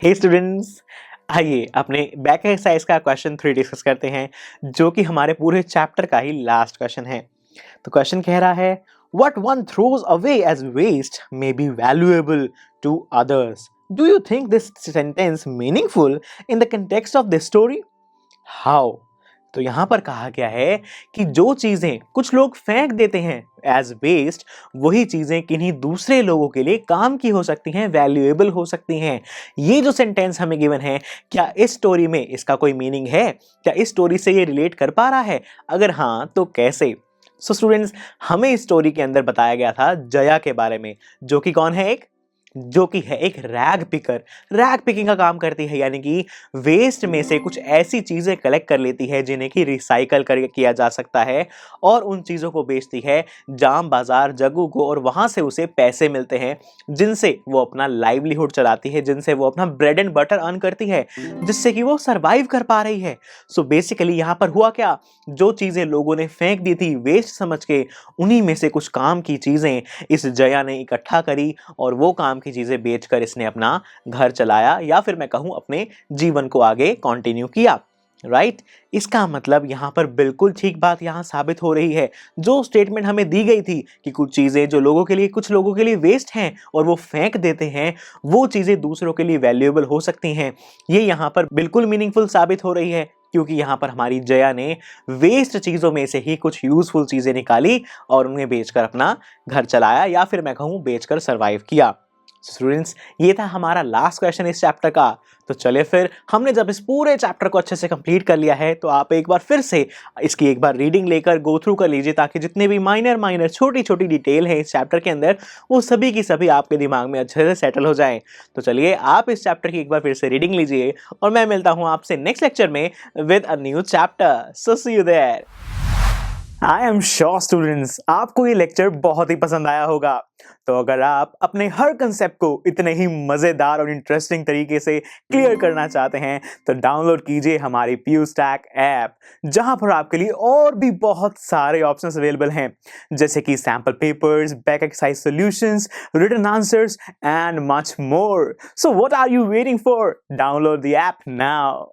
हे students, आइए अपने back exercise का क्वेश्चन 3 डिस्कस करते हैं, जो कि हमारे पूरे चैप्टर का ही लास्ट क्वेश्चन है। तो क्वेश्चन कह रहा है, what one throws away as waste may be valuable to others. Do you think this sentence meaningful in the context of this story? How? तो यहां पर कहा गया है कि जो चीजें कुछ लोग फेंक देते हैं एज वेस्ट, वही चीजें किन्हीं दूसरे लोगों के लिए काम की हो सकती हैं, वैल्यूएबल हो सकती हैं। ये जो सेंटेंस हमें गिवन है, क्या इस स्टोरी में इसका कोई मीनिंग है? क्या इस स्टोरी से ये रिलेट कर पा रहा है? अगर हाँ, तो कैसे? सो स्टूडेंट्स, हमें इस स्टोरी के अंदर बताया गया था जया के बारे में, जो कि कौन है? जो कि है एक रैग पिकर। रैग पिकिंग का काम करती है, यानी कि वेस्ट में से कुछ ऐसी चीजें कलेक्ट कर लेती है जिन्हें कि रिसाइकल करके किया जा सकता है, और उन चीजों को बेचती है जाम बाजार जगू को, और वहां से उसे पैसे मिलते हैं जिनसे वो अपना लाइवलीहुड चलाती है, जिनसे वो अपना ब्रेड एंड बटर अर्न करती है, जिससे कि वो सरवाइव कर पा रही है। सो बेसिकली यहां पर हुआ क्या, जो चीजें लोगों ने फेंक दी थी वेस्ट समझ के, उन्हीं में से कुछ काम की चीजें इस जया ने इकट्ठा करी, और वो काम की चीजें बेचकर इसने अपना घर चलाया, या फिर मैं कहूं अपने जीवन को आगे कंटिन्यू किया। राइट? इसका मतलब यहां पर बिल्कुल ठीक बात यहां साबित हो रही है। जो स्टेटमेंट हमें दी गई थी कि कुछ चीजें जो लोगों के लिए, कुछ लोगों के लिए वेस्ट हैं और वो फेंक देते हैं, वो चीजें दूसरों के लिए वैल्यूएबल हो सकती हैं, ये यहां पर बिल्कुल मीनिंगफुल साबित हो रही है, क्योंकि यहां पर हमारी जया ने वेस्ट चीजों में से ही कुछ यूजफुल चीजें निकाली और उन्हें बेचकर अपना घर चलाया, या फिर मैं कहूं बेचकर सरवाइव किया। स्टूडेंट्स, ये था हमारा लास्ट क्वेश्चन इस चैप्टर का। तो चले फिर, हमने जब इस पूरे चैप्टर को अच्छे से कंप्लीट कर लिया है, तो आप एक बार फिर से इसकी एक बार रीडिंग लेकर गो थ्रू कर लीजिए, ताकि जितने भी माइनर छोटी छोटी डिटेल है इस चैप्टर के अंदर, वो सभी की सभी आपके दिमाग में अच्छे से सेटल हो जाएं। तो चलिए, आप इस चैप्टर की एक बार फिर से रीडिंग लीजिए, और मैं मिलता हूं आपसे नेक्स्ट लेक्चर में with a new chapter. So see you there. I am sure students, आपको ये लेक्चर बहुत ही पसंद आया होगा। तो अगर आप अपने हर कंसेप्ट को इतने ही मजेदार और इंटरेस्टिंग तरीके से क्लियर करना चाहते हैं, तो डाउनलोड कीजिए हमारी PuStack ऐप, जहां पर आपके लिए और भी बहुत सारे ऑप्शंस अवेलेबल हैं, जैसे कि sample papers, back exercise solutions, written answers and much more. So what are you waiting for? Download the app now.